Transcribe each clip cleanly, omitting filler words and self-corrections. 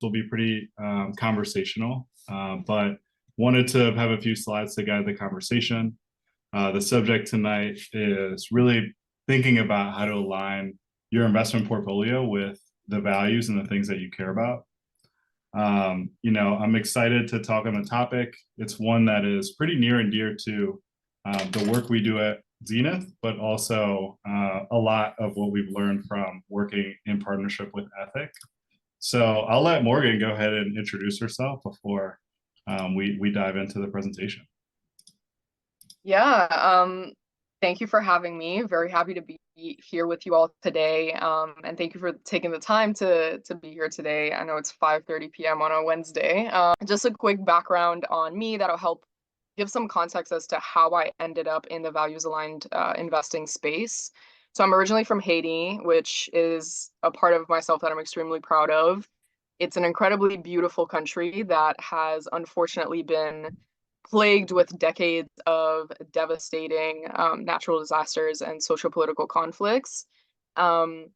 will be pretty conversational, but wanted to have a few slides to guide the conversation. The subject tonight is really thinking about how to align your investment portfolio with the values and the things that you care about. I'm excited to talk on the topic. It's one that is pretty near and dear to the work we do at Zenith, but also a lot of what we've learned from working in partnership with Ethic. So I'll let Morgan go ahead and introduce herself before we dive into the presentation. Yeah, thank you for having me. Very happy to be here with you all today. And thank you for taking the time to be here today. I know it's 5:30 p.m. on a Wednesday. Just a quick background on me that'll help give some context as to how I ended up in the values-aligned investing space. So I'm originally from Haiti, which is a part of myself that I'm extremely proud of. It's an incredibly beautiful country that has unfortunately been plagued with decades of devastating natural disasters and socio-political conflicts. Um,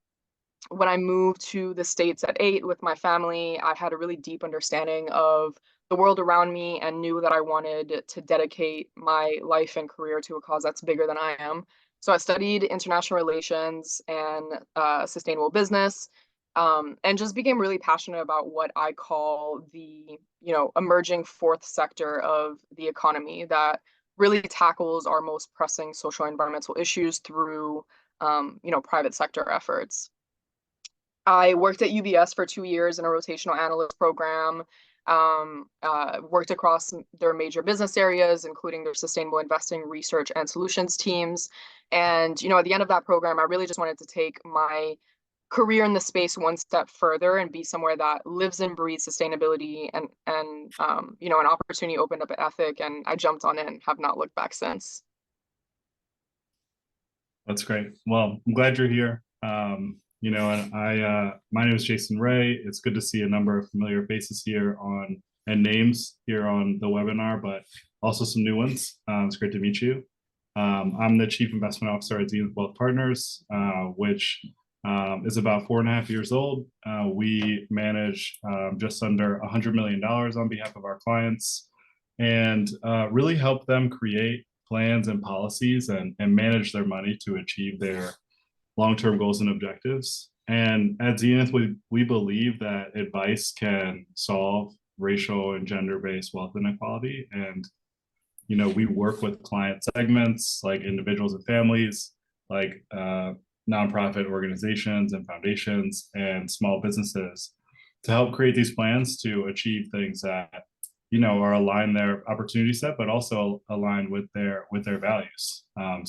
when I moved to the States at 8 with my family, I had a really deep understanding of the world around me and knew that I wanted to dedicate my life and career to a cause that's bigger than I am. So I studied international relations and sustainable business, and just became really passionate about what I call the, emerging fourth sector of the economy that really tackles our most pressing social and environmental issues through, private sector efforts. I worked at UBS for 2 years in a rotational analyst program, worked across their major business areas, including their sustainable investing, research, and solutions teams. And, at the end of that program, I really just wanted to take my career in the space one step further and be somewhere that lives and breathes sustainability, and an opportunity opened up at Ethic, and I jumped on it and have not looked back since. That's great. Well, I'm glad you're here. And my name is Jason Ray. It's good to see a number of familiar faces here and names here on the webinar, but also some new ones. It's great to meet you. I'm the Chief Investment Officer at Zenith Wealth Partners, which is about 4.5 years old. We manage just under $100 million on behalf of our clients and really help them create plans and policies and manage their money to achieve their long-term goals and objectives. And at Zenith, we believe that advice can solve racial and gender-based wealth inequality. And, we work with client segments like individuals and families, like nonprofit organizations and foundations and small businesses to help create these plans to achieve things that, are aligned their opportunity set, but also aligned with their values. We've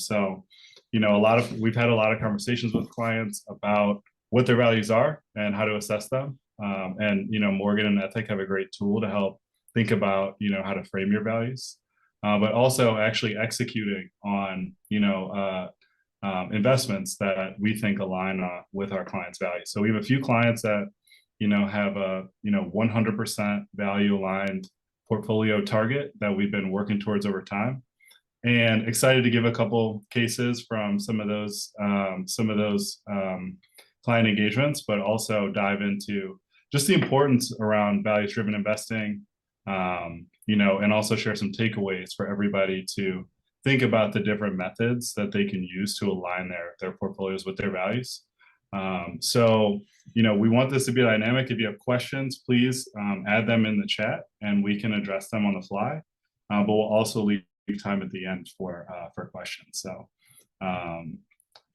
had a lot of conversations with clients about what their values are and how to assess them. Morgan and Ethic have a great tool to help think about, how to frame your values, but also actually executing on, investments that we think align with our clients' values. So we have a few clients that, have a, 100% value aligned portfolio target that we've been working towards over time. And excited to give a couple cases from some of those client engagements, but also dive into just the importance around values-driven investing, and also share some takeaways for everybody to think about the different methods that they can use to align their portfolios with their values. We want this to be dynamic. If you have questions, please add them in the chat and we can address them on the fly. But we'll also leave time at the end for questions. So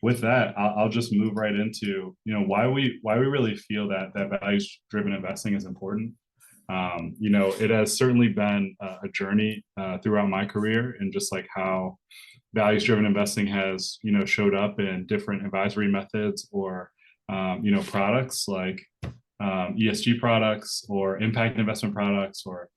with that, I'll just move right into why we really feel that values-driven investing is important. It has certainly been a journey throughout my career, and just like how values-driven investing has showed up in different advisory methods or products like ESG products or impact investment products, or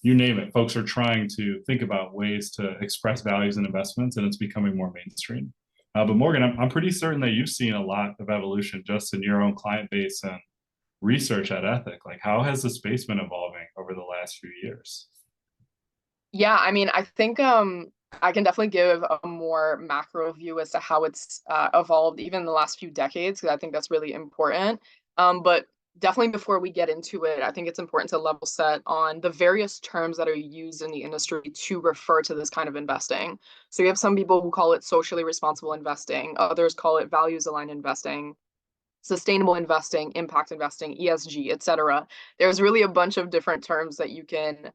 you name it. Folks are trying to think about ways to express values in investments, and it's becoming more mainstream. But Morgan, I'm pretty certain that you've seen a lot of evolution just in your own client base and research at Ethic. Like, how has the space been evolving over the last few years? Yeah, I mean, I think I can definitely give a more macro view as to how it's evolved even in the last few decades, because I think that's really important. But definitely before we get into it, I think it's important to level set on the various terms that are used in the industry to refer to this kind of investing. So you have some people who call it socially responsible investing, others call it values aligned investing, sustainable investing, impact investing, ESG, etc. There's really a bunch of different terms that you can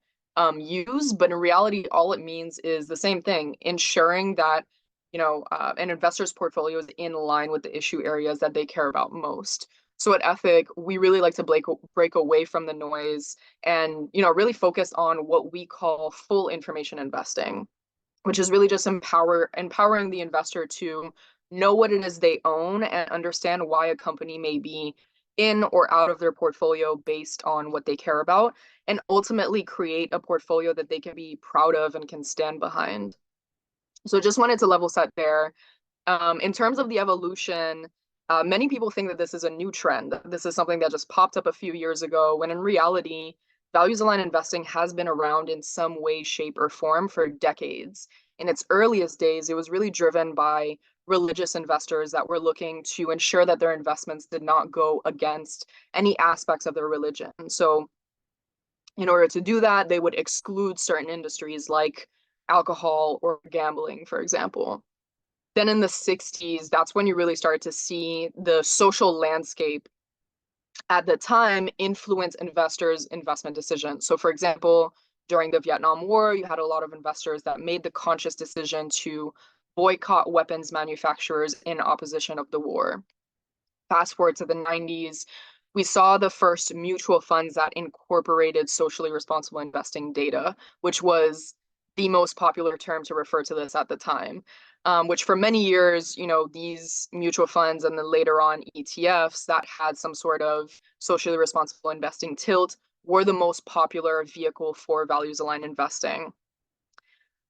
use, but in reality, all it means is the same thing: ensuring that an investor's portfolio is in line with the issue areas that they care about most. So at Ethic, we really like to break away from the noise and really focus on what we call full information investing, which is really just empowering the investor to know what it is they own and understand why a company may be in or out of their portfolio based on what they care about, and ultimately create a portfolio that they can be proud of and can stand behind. So just wanted to level set there. In terms of the evolution, many people think that this is a new trend. This is something that just popped up a few years ago, when in reality, values aligned investing has been around in some way, shape, or form for decades. In its earliest days, it was really driven by religious investors that were looking to ensure that their investments did not go against any aspects of their religion. So, in order to do that, they would exclude certain industries like alcohol or gambling, for example. Then in the 60s, that's when you really started to see the social landscape at the time influence investors' investment decisions. So, for example, during the Vietnam War, you had a lot of investors that made the conscious decision to boycott weapons manufacturers in opposition of the war. Fast forward to the 90s, we saw the first mutual funds that incorporated socially responsible investing data, which was the most popular term to refer to this at the time. Which for many years, these mutual funds and then later on ETFs that had some sort of socially responsible investing tilt were the most popular vehicle for values aligned investing.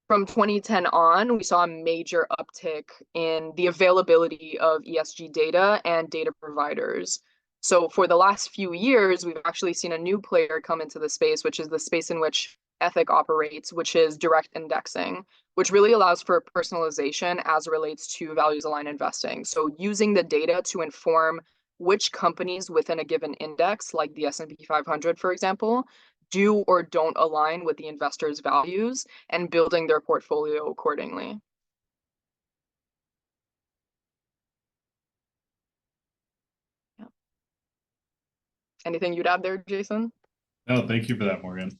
From 2010 on, we saw a major uptick in the availability of ESG data and data providers. So for the last few years, we've actually seen a new player come into the space, which is the space in which Ethic operates, which is direct indexing, which really allows for personalization as it relates to values aligned investing. So using the data to inform which companies within a given index, like the S&P 500, for example, do or don't align with the investor's values, and building their portfolio accordingly. Yeah. Anything you'd add there, Jason? No, thank you for that, Morgan.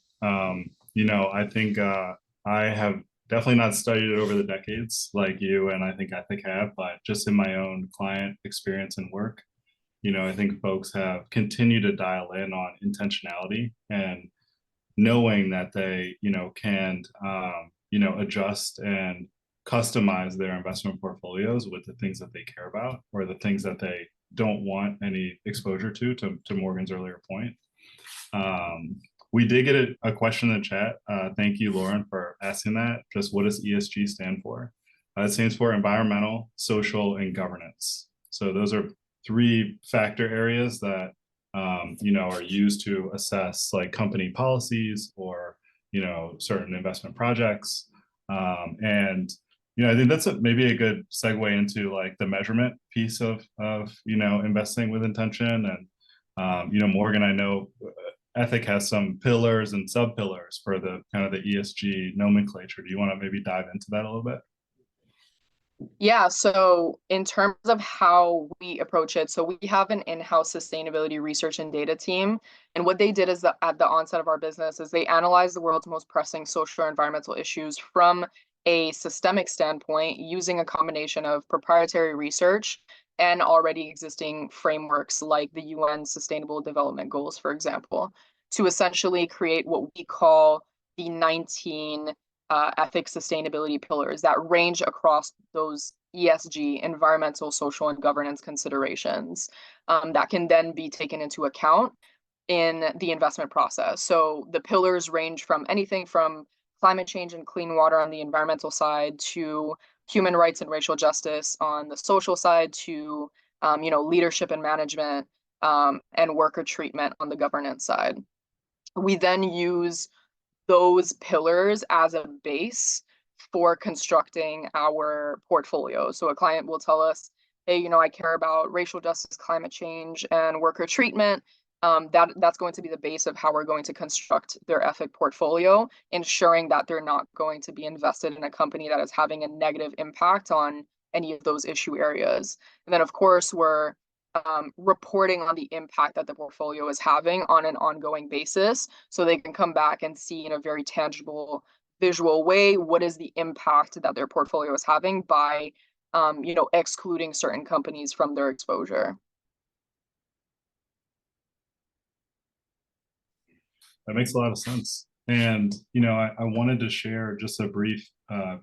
I think I have definitely not studied it over the decades like you, and I think have, but just in my own client experience and work, I think folks have continued to dial in on intentionality and knowing that they, can, adjust and customize their investment portfolios with the things that they care about or the things that they don't want any exposure to Morgan's earlier point. We did get a question in the chat. Thank you, Lauren, for asking that. Just what does ESG stand for? It stands for environmental, social, and governance. So those are three factor areas that are used to assess like company policies or certain investment projects. I think that's maybe a good segue into like the measurement piece of investing with intention. And Morgan, I know Ethic has some pillars and sub pillars for the kind of the ESG nomenclature. Do you want to maybe dive into that a little bit? Yeah, so in terms of how we approach it, so we have an in-house sustainability research and data team. And what they did is that at the onset of our business is they analyzed the world's most pressing social or environmental issues from a systemic standpoint using a combination of proprietary research and already existing frameworks like the UN Sustainable Development Goals, for example, to essentially create what we call the 19 ethics sustainability pillars that range across those ESG, environmental, social, and governance considerations that can then be taken into account in the investment process. So the pillars range from anything from climate change and clean water on the environmental side to human rights and racial justice on the social side to leadership and management and worker treatment on the governance side. We then use those pillars as a base for constructing our portfolio. So a client will tell us, hey, I care about racial justice, climate change, and worker treatment. that's going to be the base of how we're going to construct their ethic portfolio, ensuring that they're not going to be invested in a company that is having a negative impact on any of those issue areas. And then, of course, we're reporting on the impact that the portfolio is having on an ongoing basis, so they can come back and see in a very tangible, visual way what is the impact that their portfolio is having by, excluding certain companies from their exposure. That makes a lot of sense. And, I wanted to share just a brief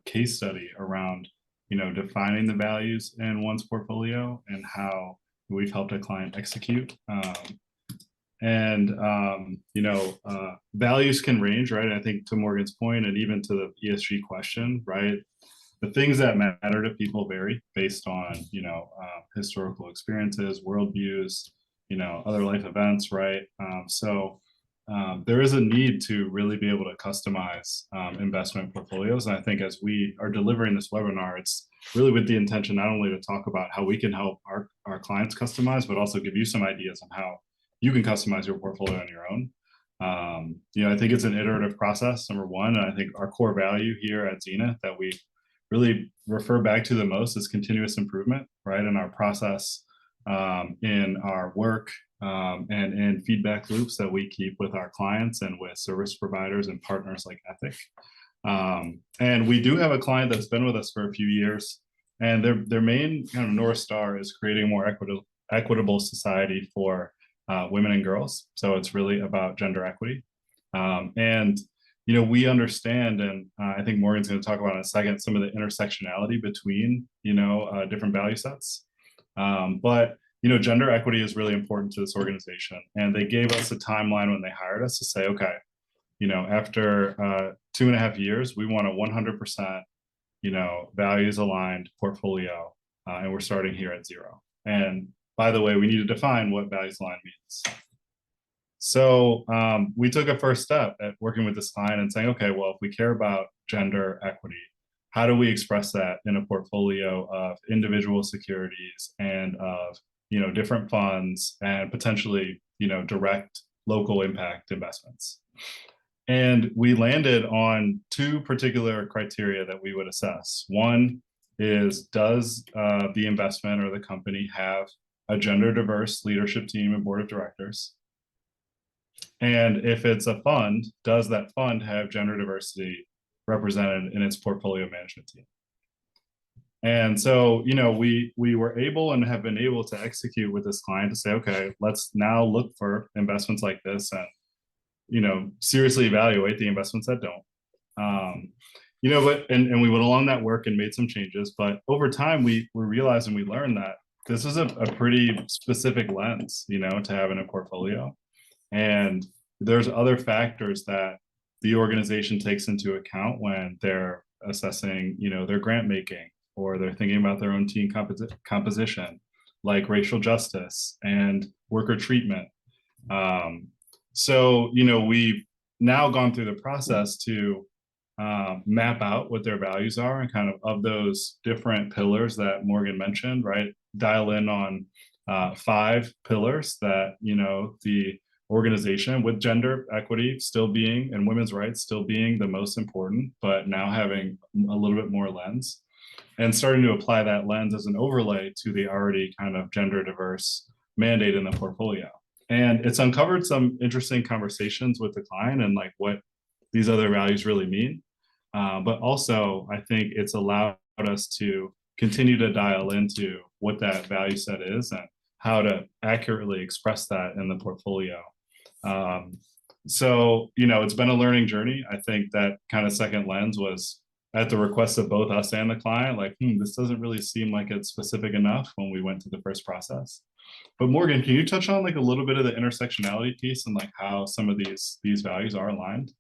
case study around, defining the values in one's portfolio and how we've helped a client execute. Values can range, right? I think to Morgan's point, and even to the ESG question, right? The things that matter to people vary based on, historical experiences, worldviews, other life events, right? There is a need to really be able to customize investment portfolios. And I think as we are delivering this webinar, it's really with the intention not only to talk about how we can help our clients customize, but also give you some ideas on how you can customize your portfolio on your own. I think it's an iterative process, number one. And I think our core value here at Zenith that we really refer back to the most is continuous improvement, right? In our process, in our work, and in feedback loops that we keep with our clients and with service providers and partners like Ethic. And we do have a client that's been with us for a few years, and their main kind of North Star is creating a more equitable society for women and girls. So it's really about gender equity. We understand, and I think Morgan's going to talk about in a second, some of the intersectionality between, different value sets. But gender equity is really important to this organization. And they gave us a timeline when they hired us to say, okay, after 2.5 years, we want a 100%, values aligned portfolio. And we're starting here at 0. And by the way, we need to define what values aligned means. So we took a first step at working with this client and saying, okay, well, if we care about gender equity, how do we express that in a portfolio of individual securities and of different funds and potentially direct local impact investments? And we landed on 2 particular criteria that we would assess. One is, does the investment or the company have a gender diverse leadership team and board of directors? And if it's a fund, does that fund have gender diversity represented in its portfolio management team? And so, we were able and have been able to execute with this client to say, okay, let's now look for investments like this and, seriously evaluate the investments that don't. And we went along that work and made some changes, but over time we realized and we learned that this is a pretty specific lens, to have in a portfolio. And there's other factors that the organization takes into account when they're assessing, their grant making, or they're thinking about their own team composition, like racial justice and worker treatment. So, we've now gone through the process to map out what their values are and kind of those different pillars that Morgan mentioned, right? Dial in on 5 pillars that, the organization, with gender equity still being and women's rights still being the most important, but now having a little bit more lens and starting to apply that lens as an overlay to the already kind of gender diverse mandate in the portfolio. And it's uncovered some interesting conversations with the client and like what these other values really mean. But also, I think it's allowed us to continue to dial into what that value set is and how to accurately express that in the portfolio. So, it's been a learning journey. I think that kind of second lens was at the request of both us and the client, like, this doesn't really seem like it's specific enough when we went to the first process. But Morgan, can you touch on like a little bit of the intersectionality piece and like how some of these values are aligned?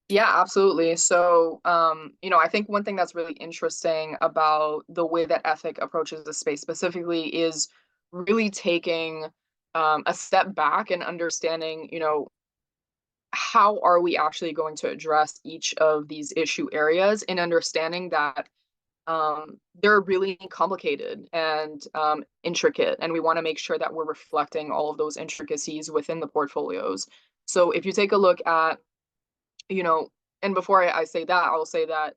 Yeah, absolutely. So, I think one thing that's really interesting about the way that Ethic approaches the space specifically is really taking a step back and understanding, how are we actually going to address each of these issue areas, and understanding that they're really complicated and intricate, and we want to make sure that we're reflecting all of those intricacies within the portfolios. So if you take a look at, you know, and before I say that, I'll say that,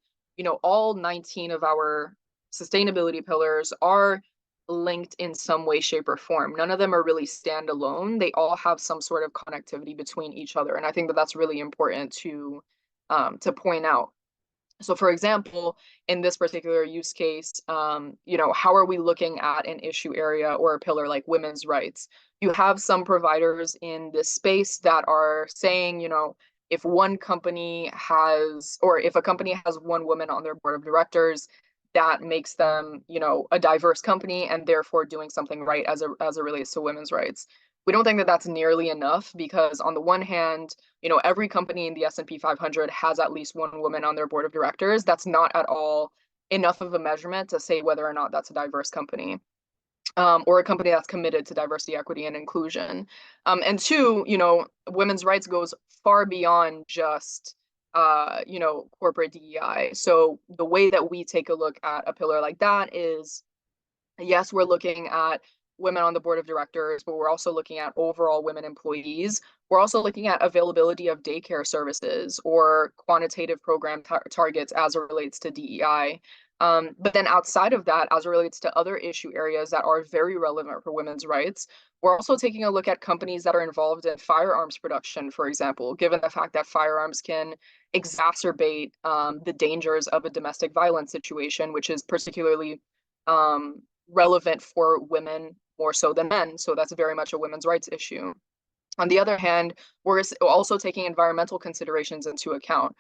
all 19 of our sustainability pillars are linked in some way, shape, or form. None of them are really standalone. They all have some sort of connectivity between each other. And I think that that's really important to point out. So for example, in this particular use case, how are we looking at an issue area or a pillar like women's rights? You have some providers in this space that are saying, if one company has, or if a company has one woman on their board of directors, that makes them, a diverse company and therefore doing something right as it relates to women's rights. We don't think that that's nearly enough because on the one hand, every company in the S&P 500 has at least one woman on their board of directors. That's not at all enough of a measurement to say whether or not that's a diverse company, or a company that's committed to diversity, equity, and inclusion. And two, women's rights goes far beyond just, corporate DEI. So the way that we take a look at a pillar like that is, yes, we're looking at women on the board of directors, but we're also looking at overall women employees. We're also looking at availability of daycare services or quantitative program targets as it relates to DEI. But then outside of that, as it relates to other issue areas that are very relevant for women's rights, we're also taking a look at companies that are involved in firearms production, for example, given the fact that firearms can exacerbate the dangers of a domestic violence situation, which is particularly relevant for women more so than men. So that's very much a women's rights issue. On the other hand, we're also taking environmental considerations into account.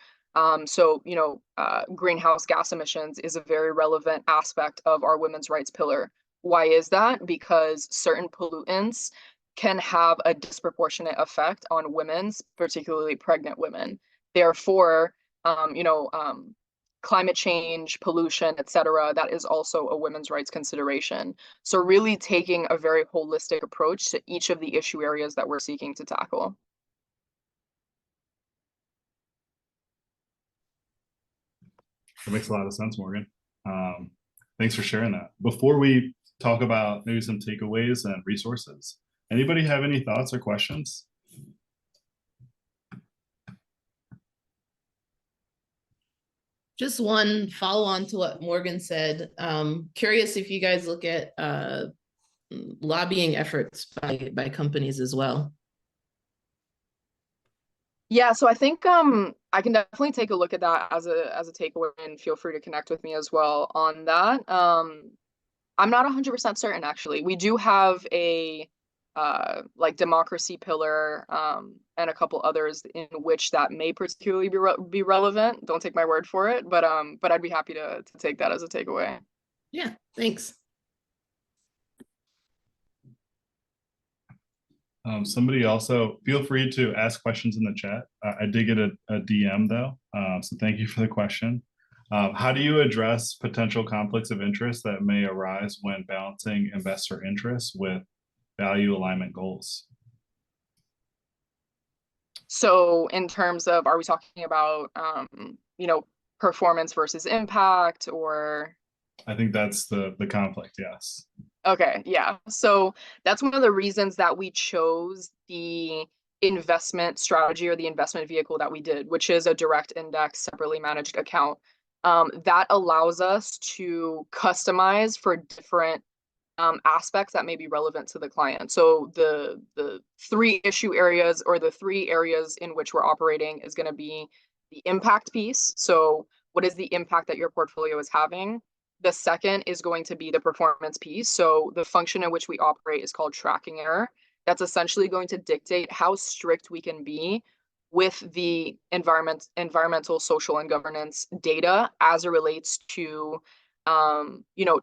Greenhouse gas emissions is a very relevant aspect of our women's rights pillar. Why is that? Because certain pollutants can have a disproportionate effect on women, particularly pregnant women. Therefore, climate change, pollution, etc., that is also a women's rights consideration. So really taking a very holistic approach to each of the issue areas that we're seeking to tackle. That makes a lot of sense, Morgan. Thanks for sharing that. Before we talk about maybe some takeaways and resources, anybody have any thoughts or questions? Just one follow on to what Morgan said. Curious if you guys look at lobbying efforts by companies as well. Yeah, so I think I can definitely take a look at that as a takeaway, and feel free to connect with me as well on that. I'm not 100% certain, actually. We do have a like democracy pillar, and a couple others in which that may particularly be relevant. Don't take my word for it, but I'd be happy to take that as a takeaway. Yeah, thanks. Somebody also, feel free to ask questions in the chat. I did get a DM though, so thank you for the question. How do you address potential conflicts of interest that may arise when balancing investor interests with value alignment goals? So in terms of, are we talking about, performance versus impact, or? I think that's the conflict, yes. Okay, yeah. So that's one of the reasons that we chose the investment strategy or the investment vehicle that we did, which is a direct index separately managed account. That allows us to customize for different aspects that may be relevant to the client. So the three issue areas, or the three areas in which we're operating, is going to be the impact piece. So what is the impact that your portfolio is having? The second is going to be the performance piece. So the function in which we operate is called tracking error. That's essentially going to dictate how strict we can be with the environmental, social, and governance data as it relates to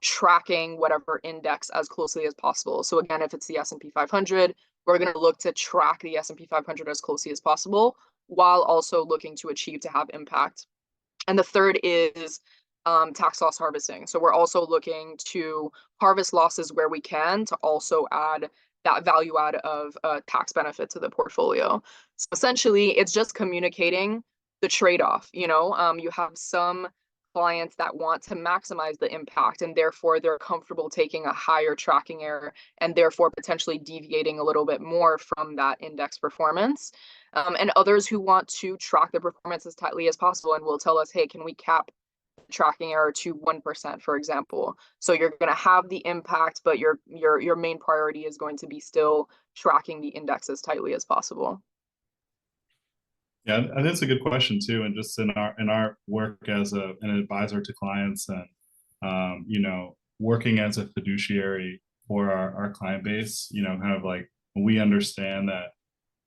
tracking whatever index as closely as possible. So again, if it's the S&P 500, we're going to look to track the S&P 500 as closely as possible, while also looking to achieve to have impact. And the third is tax loss harvesting. So we're also looking to harvest losses where we can, to also add that value add of tax benefit to the portfolio. So essentially, it's just communicating the trade-off. You have some clients that want to maximize the impact, and therefore they're comfortable taking a higher tracking error and therefore potentially deviating a little bit more from that index performance. And others who want to track the performance as tightly as possible and will tell us, hey, can we cap tracking error to 1%, for example? So you're going to have the impact, but your main priority is going to be still tracking the index as tightly as possible. Yeah, I think it's a good question too. And just in our work as an advisor to clients, and you know, working as a fiduciary for our client base, you know, kind of like we understand that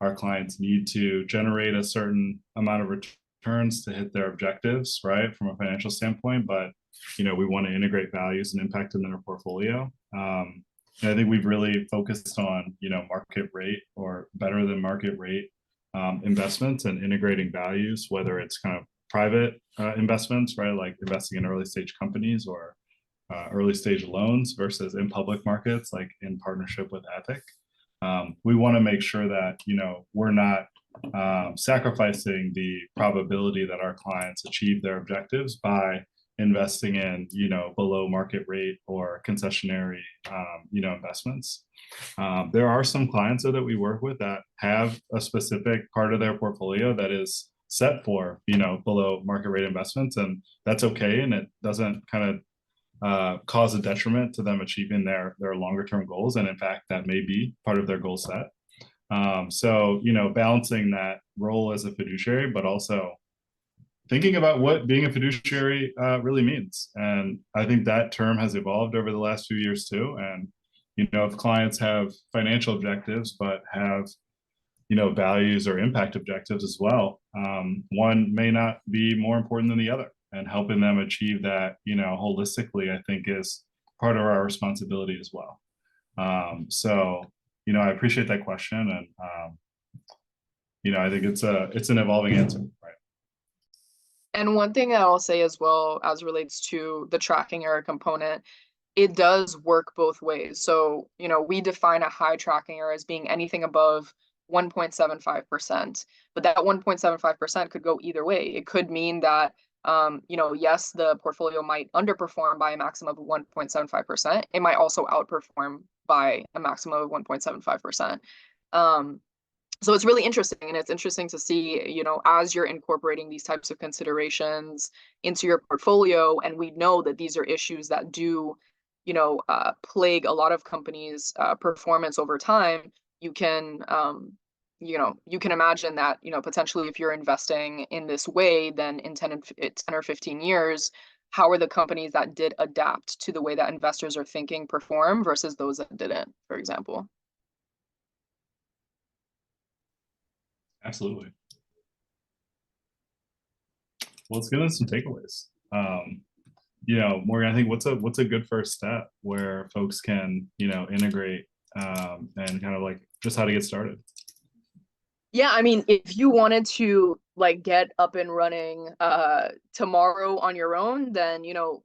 our clients need to generate a certain amount of returns to hit their objectives, right, from a financial standpoint. But you know, we want to integrate values and impact in their portfolio. And I think we've really focused on, you know, market rate or better than market rate investments and integrating values, whether it's kind of private investments, right, like investing in early stage companies or early stage loans versus in public markets, like in partnership with Ethic. We want to make sure that, you know, we're not sacrificing the probability that our clients achieve their objectives by investing in, you know, below market rate or concessionary, you know, investments. There are some clients though that we work with that have a specific part of their portfolio that is set for, you know, below market rate investments, and that's okay, and it doesn't kind of cause a detriment to them achieving their longer term goals, and in fact that may be part of their goal set. So, you know, balancing that role as a fiduciary, but also thinking about what being a fiduciary really means. And I think that term has evolved over the last few years too. And, you know, if clients have financial objectives, but have, you know, values or impact objectives as well, one may not be more important than the other. And helping them achieve that, you know, holistically, I think is part of our responsibility as well. So, you know, I appreciate that question. And, you know, I think it's an evolving answer, right? And one thing that I'll say as well, as relates to the tracking error component, it does work both ways. So, you know, we define a high tracking error as being anything above 1.75%, but that 1.75% could go either way. It could mean that, you know, yes, the portfolio might underperform by a maximum of 1.75%. It might also outperform by a maximum of 1.75%. So it's really interesting, and it's interesting to see, you know, as you're incorporating these types of considerations into your portfolio, and we know that these are issues that do, you know, plague a lot of companies' performance over time. You can, you know, you can imagine that, you know, potentially if you're investing in this way, then in 10 or 15 years, how are the companies that did adapt to the way that investors are thinking perform versus those that didn't, for example? Absolutely. Well, let's get into some takeaways. You know, Morgan, I think what's a good first step where folks can, you know, integrate and kind of like just how to get started? Yeah, I mean, if you wanted to like get up and running tomorrow on your own, then, you know,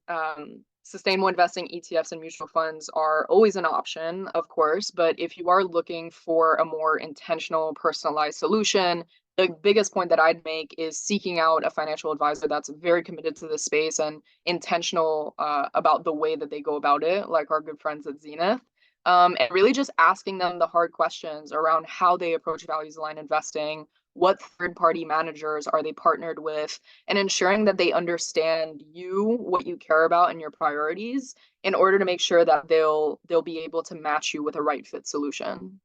sustainable investing ETFs and mutual funds are always an option, of course. But if you are looking for a more intentional, personalized solution, the biggest point that I'd make is seeking out a financial advisor that's very committed to the space and intentional about the way that they go about it, like our good friends at Zenith. And really just asking them the hard questions around how they approach values aligned investing, what third-party managers are they partnered with, and ensuring that they understand you, what you care about, and your priorities in order to make sure that they'll be able to match you with a right fit solution.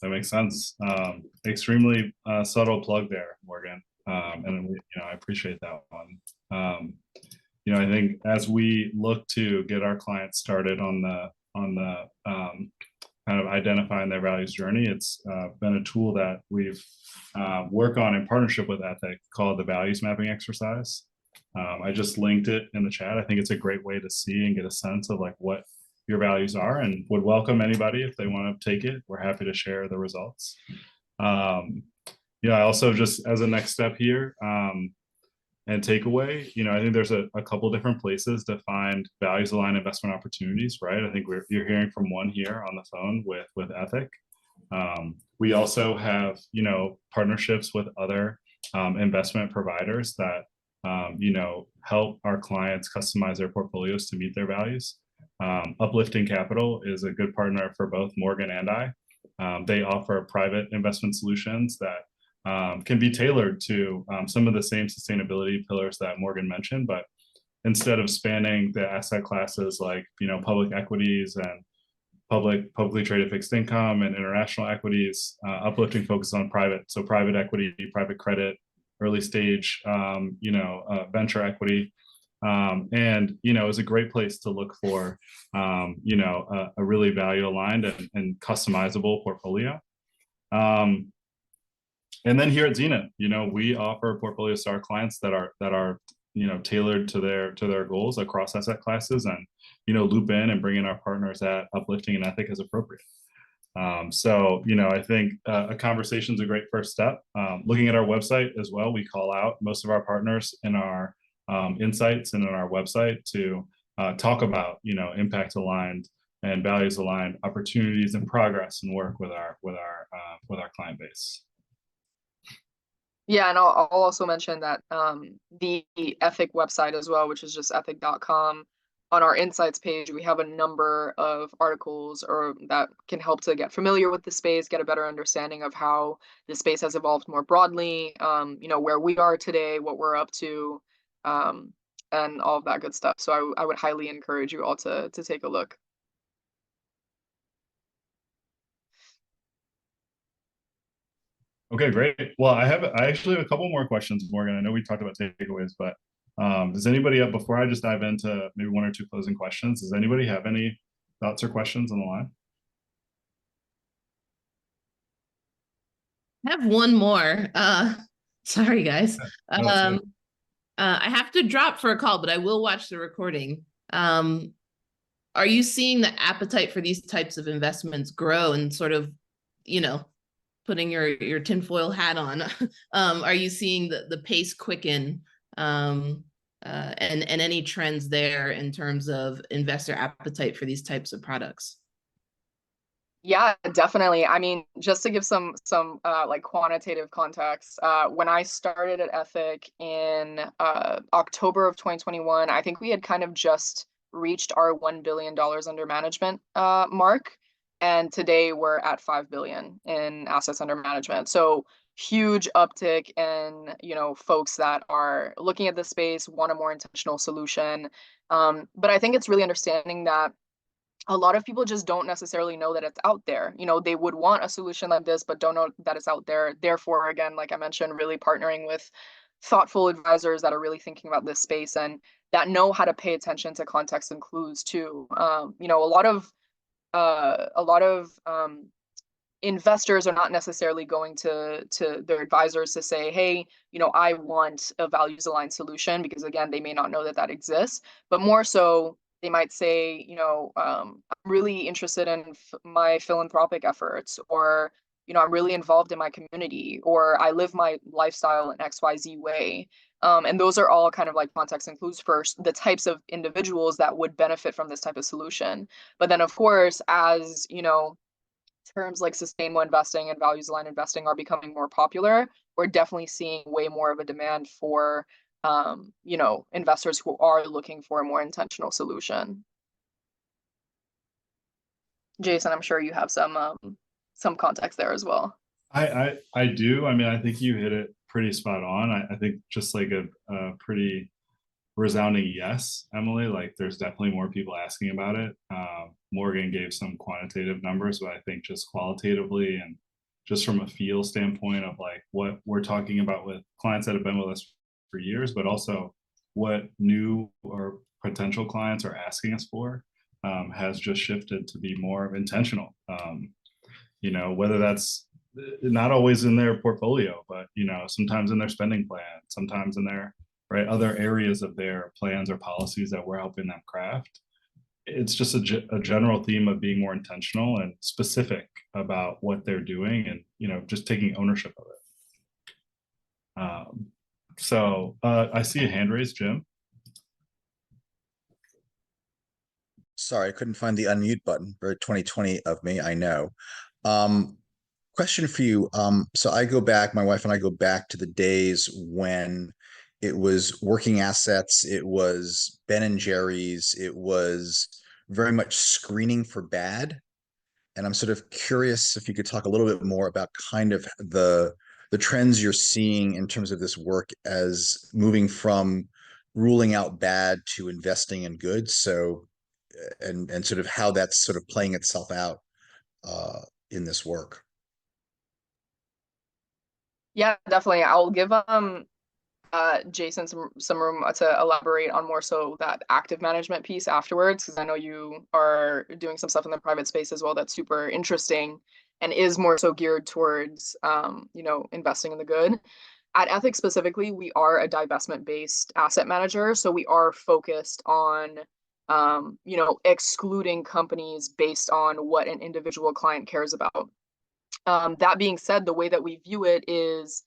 That makes sense. Extremely subtle plug there, Morgan. And you know, I appreciate that one. You know, I think as we look to get our clients started on the kind of identifying their values journey, it's been a tool that we've worked on in partnership with Ethic called the values mapping exercise. I just linked it in the chat. I think it's a great way to see and get a sense of like what your values are, and would welcome anybody if they want to take it. We're happy to share the results. Yeah, I also just as a next step here, and takeaway, you know, I think there's a couple different places to find values aligned investment opportunities, right? I think you're hearing from one here on the phone with Ethic. We also have, you know, partnerships with other investment providers that, you know, help our clients customize their portfolios to meet their values. Uplifting Capital is a good partner for both Morgan and I. They offer private investment solutions that can be tailored to some of the same sustainability pillars that Morgan mentioned, but instead of spanning the asset classes like, you know, public equities and publicly traded fixed income and international equities, Uplifting focus on private, so private equity, private credit, early stage, you know, venture equity. And, you know, is a great place to look for, you know, a really value aligned and customizable portfolio. And then here at Zenith, you know, we offer portfolios to our clients that are, you know, tailored to their goals across asset classes, and, you know, loop in and bring in our partners at Uplifting and Ethic as appropriate. So, you know, I think a conversation is a great first step. Looking at our website as well, we call out most of our partners in our insights and on our website to talk about, you know, impact aligned and values aligned opportunities and progress and work with our client base. Yeah, and I'll also mention that the Ethic website as well, which is just ethic.com. On our insights page, we have a number of articles that can help to get familiar with the space, get a better understanding of how the space has evolved more broadly, you know, where we are today, what we're up to, and all of that good stuff. So I would highly encourage you all to take a look. Okay, great. Well, I actually have a couple more questions, Morgan. I know we talked about takeaways, but does anybody have, before I just dive into maybe one or two closing questions, does anybody have any thoughts or questions on the line? I have one more. Sorry, guys. No, I have to drop for a call, but I will watch the recording. Are you seeing the appetite for these types of investments grow and sort of, you know, putting your tinfoil hat on? Are you seeing the pace quicken, and any trends there in terms of investor appetite for these types of products? Yeah, definitely. I mean, just to give some like quantitative context, when I started at Ethic in October of 2021, I think we had kind of just reached our $1 billion under management mark, and today we're at 5 billion in assets under management. So huge uptick in, you know, folks that are looking at the space, want a more intentional solution. But I think it's really understanding that a lot of people just don't necessarily know that it's out there. You know, they would want a solution like this, but don't know that it's out there. Therefore, again, like I mentioned, really partnering with thoughtful advisors that are really thinking about this space and that know how to pay attention to context and clues too. You know, a lot of investors are not necessarily going to their advisors to say, hey, you know, I want a values aligned solution, because again, they may not know that exists, but more so they might say, you know, I'm really interested in my philanthropic efforts, or, you know, I'm really involved in my community, or I live my lifestyle in XYZ way. And those are all kind of like context and clues for the types of individuals that would benefit from this type of solution. But then, of course, as, you know, terms like sustainable investing and values aligned investing are becoming more popular, we're definitely seeing way more of a demand for you know, investors who are looking for a more intentional solution. Jason, I'm sure you have some context there as well. I do. I mean, I think you hit it pretty spot on. I think just like a pretty resounding yes, Emily. Like, there's definitely more people asking about it. Morgan gave some quantitative numbers, but I think just qualitatively and just from a feel standpoint of like what we're talking about with clients that have been with us for years, but also what new or potential clients are asking us for, has just shifted to be more intentional. You know, whether that's not always in their portfolio, but, you know, sometimes in their spending plan, sometimes in their other areas of their plans or policies that we're helping them craft. It's just a general theme of being more intentional and specific about what they're doing, and, you know, just taking ownership of it. So I see a hand raised, Jim. Sorry, I couldn't find the unmute button. Very 2020 of me, I know. Question for you. So my wife and I go back to the days when it was working assets, it was Ben and Jerry's, it was very much screening for bad. And I'm sort of curious if you could talk a little bit more about kind of the trends you're seeing in terms of this work as moving from ruling out bad to investing in good. So, and sort of how that's sort of playing itself out in this work. Yeah, definitely. I'll give Jason some room to elaborate on more so that active management piece afterwards, because I know you are doing some stuff in the private space as well that's super interesting and is more so geared towards investing in the good. At Ethics specifically, we are a divestment based asset manager, so we are focused on excluding companies based on what an individual client cares about. That being said, the way that we view it is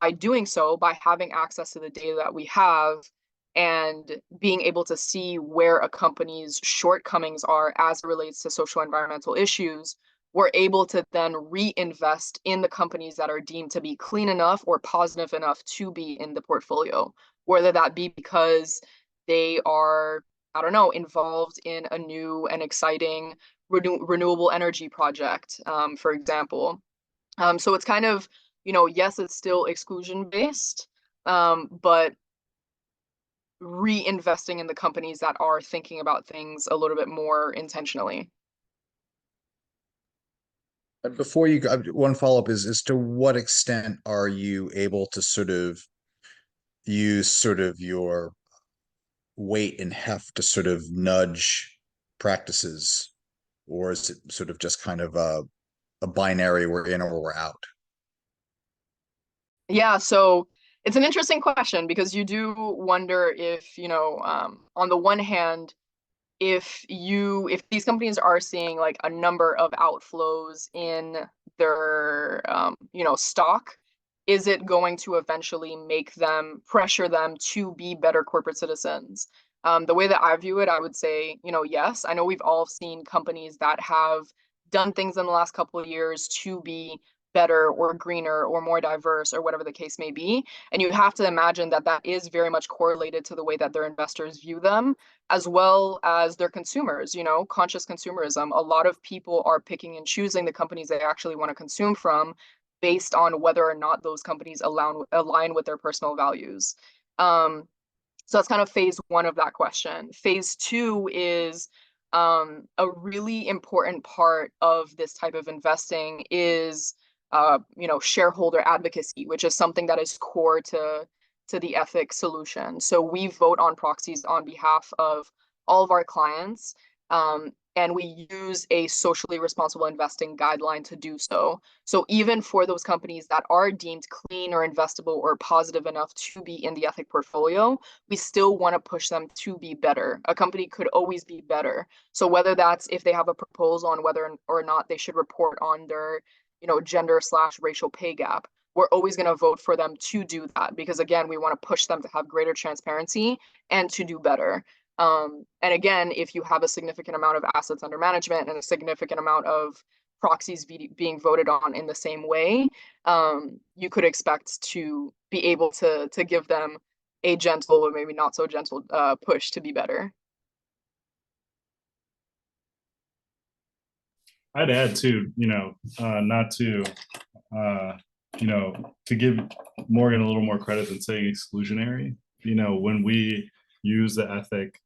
by doing so, by having access to the data that we have and being able to see where a company's shortcomings are as it relates to social environmental issues, we're able to then reinvest in the companies that are deemed to be clean enough or positive enough to be in the portfolio, whether that be because they are, I don't know, involved in a new and exciting renewable energy project, for example. So it's kind of, yes, it's still exclusion based, but reinvesting in the companies that are thinking about things a little bit more intentionally. Before you go, one follow-up is to what extent are you able to sort of use sort of your weight and heft to sort of nudge practices, or is it sort of just kind of a binary, we're in or we're out? Yeah, so it's an interesting question because you do wonder if, on the one hand, if these companies are seeing like a number of outflows in their stock, is it going to eventually make them pressure them to be better corporate citizens? The way that I view it, I would say, yes. I know we've all seen companies that have done things in the last couple of years to be better or greener or more diverse or whatever the case may be. And you have to imagine that that is very much correlated to the way that their investors view them, as well as their consumers, conscious consumerism. A lot of people are picking and choosing the companies they actually want to consume from based on whether or not those companies align with their personal values. So that's kind of phase one of that question. Phase two is a really important part of this type of investing is shareholder advocacy, which is something that is core to the ethics solution. So we vote on proxies on behalf of all of our clients, and we use a socially responsible investing guideline to do so. So even for those companies that are deemed clean or investable or positive enough to be in the ethic portfolio, we still want to push them to be better. A company could always be better. So whether that's if they have a proposal on whether or not they should report on their gender/racial pay gap, we're always going to vote for them to do that because, again, we want to push them to have greater transparency and to do better. And again, if you have a significant amount of assets under management and a significant amount of proxies being voted on in the same way, you could expect to be able to give them a gentle or maybe not so gentle push to be better. I'd add to, not to, to give Morgan a little more credit than saying exclusionary. When we use the ethic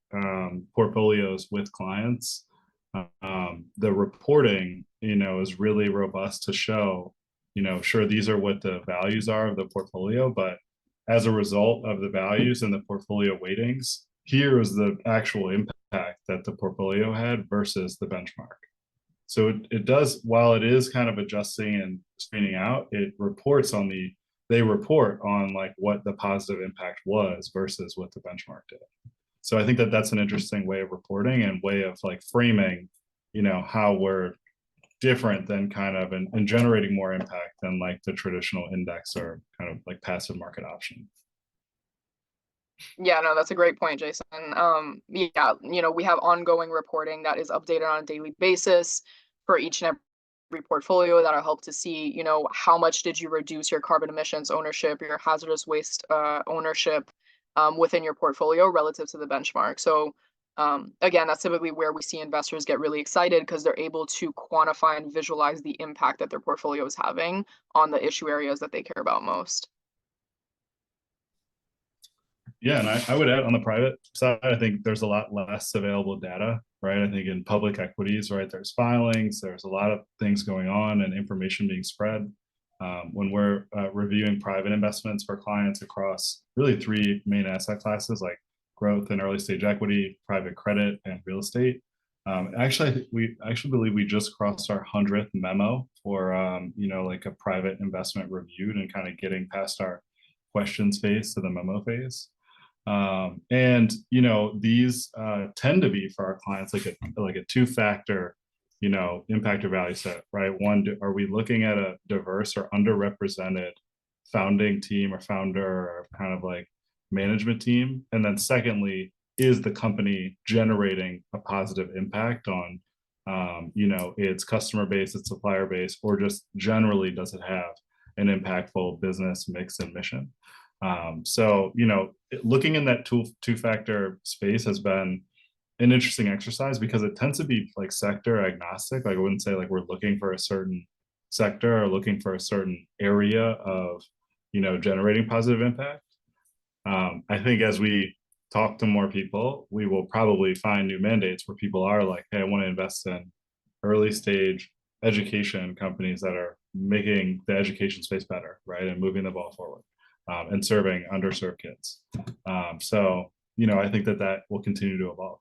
portfolios with clients, the reporting, is really robust to show, sure, these are what the values are of the portfolio, but as a result of the values and the portfolio weightings, here is the actual impact that the portfolio had versus the benchmark. So it does, while it is kind of adjusting and screening out, they report on like what the positive impact was versus what the benchmark did. So I think that that's an interesting way of reporting and way of like framing, how we're different than kind of and generating more impact than like the traditional index or kind of like passive market option. Yeah, no, that's a great point, Jason. Yeah, we have ongoing reporting that is updated on a daily basis for each and portfolio that'll help to see, you know, how much did you reduce your carbon emissions ownership, your hazardous waste ownership within your portfolio relative to the benchmark. So again, that's typically where we see investors get really excited because they're able to quantify and visualize the impact that their portfolio is having on the issue areas that they care about most. Yeah, and I would add on the private side, I think there's a lot less available data, right? I think in public equities, right, there's filings, there's a lot of things going on and information being spread. When we're reviewing private investments for clients across really three main asset classes like growth and early stage equity, private credit, and real estate. Actually, we actually believe we just crossed our 100th memo for you know, like a private investment reviewed and kind of getting past our questions phase to the memo phase. And you know, these tend to be for our clients like a two-factor, you know, impact or value set, right? One, are we looking at a diverse or underrepresented founding team or founder or kind of like management team? And then secondly, is the company generating a positive impact on you know, its customer base, its supplier base, or just generally does it have an impactful business mix and mission? So, you know, looking in that two-factor space has been an interesting exercise because it tends to be like sector agnostic. Like I wouldn't say like we're looking for a certain sector or looking for a certain area of, you know, generating positive impact. I think as we talk to more people, we will probably find new mandates where people are like, hey, I want to invest in early stage education companies that are making the education space better, right? And moving the ball forward. And serving underserved kids. So, you know, I think that that will continue to evolve.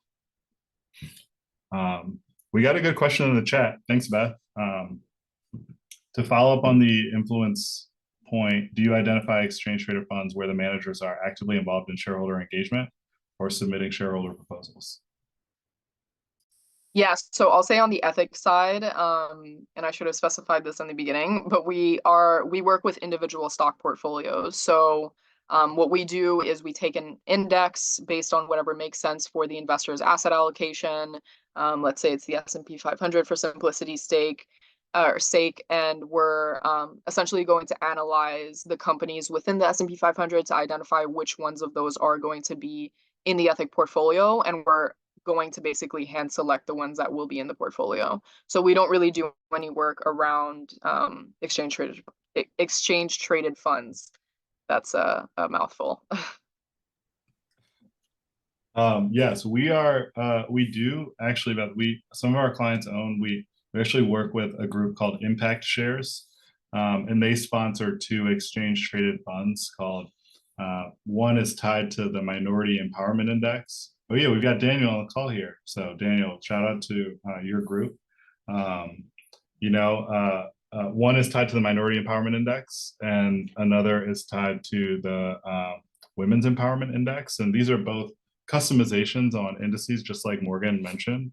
We got a good question in the chat. Thanks, Beth. To follow up on the influence point, do you identify exchange traded funds where the managers are actively involved in shareholder engagement or submitting shareholder proposals? Yes, so I'll say on the ethics side, and I should have specified this in the beginning, but we work with individual stock portfolios. So what we do is we take an index based on whatever makes sense for the investor's asset allocation. Let's say it's the S&P 500 for simplicity's sake, and we're essentially going to analyze the companies within the S&P 500 to identify which ones of those are going to be in the ethic portfolio, and we're going to basically hand select the ones that will be in the portfolio. So we don't really do any work around exchange traded funds. That's a mouthful. Yes, we do actually, but some of our clients own, we actually work with a group called Impact Shares, and they sponsor two exchange traded funds called, one is tied to the Minority Empowerment Index. Oh yeah, we've got Daniel on the call here. So Daniel, shout out to your group. You know, one is tied to the Minority Empowerment Index and another is tied to the Women's Empowerment Index. And these are both customizations on indices, just like Morgan mentioned.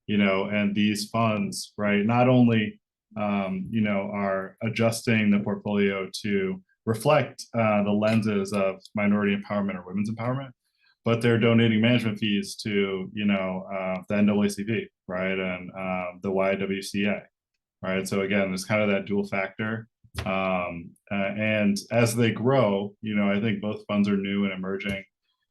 You know, and these funds, right, not only, you know, are adjusting the portfolio to reflect the lenses of minority empowerment or women's empowerment, but they're donating management fees to, you know, the NAACP, right, and the YWCA, right? So again, there's kind of that dual factor. And as they grow, you know, I think both funds are new and emerging.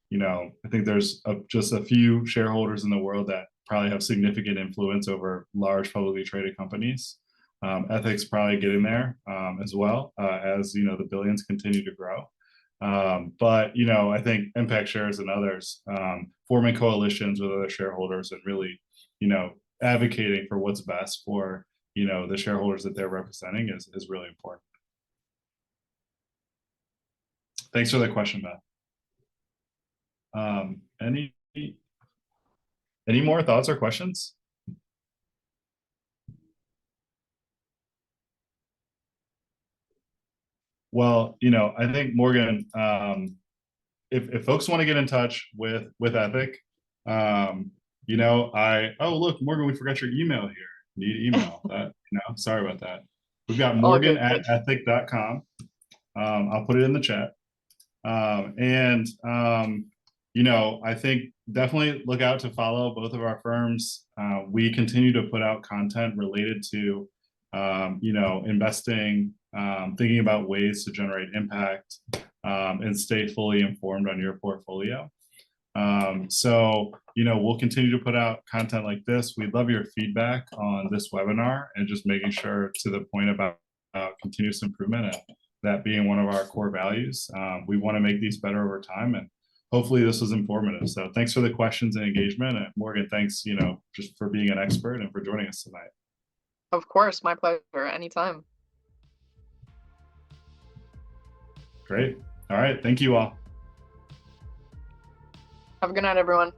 You know, I think there's just a few shareholders in the world that probably have significant influence over large publicly traded companies. Ethics probably getting there as well, as, you know, the billions continue to grow. But, you know, I think Impact Shares and others forming coalitions with other shareholders and really, you know, advocating for what's best for, you know, the shareholders that they're representing is really important. Thanks for the question, Beth. Any more thoughts or questions? Well, you know, I think Morgan, if folks want to get in touch with Ethic, you know, oh look, Morgan, we forgot your email here. Need email. That, you know, sorry about that. We've got Morgan at ethic.com. I'll put it in the chat. You know, I think definitely look out to follow both of our firms. We continue to put out content related to you know, investing, thinking about ways to generate impact, and stay fully informed on your portfolio. So, you know, we'll continue to put out content like this. We'd love your feedback on this webinar and just making sure, to the point about continuous improvement and that being one of our core values. We want to make these better over time, and hopefully this was informative. So thanks for the questions and engagement. And Morgan, thanks, you know, just for being an expert and for joining us tonight. Of course, my pleasure, anytime. Great. All right. Thank you all. Have a good night, everyone.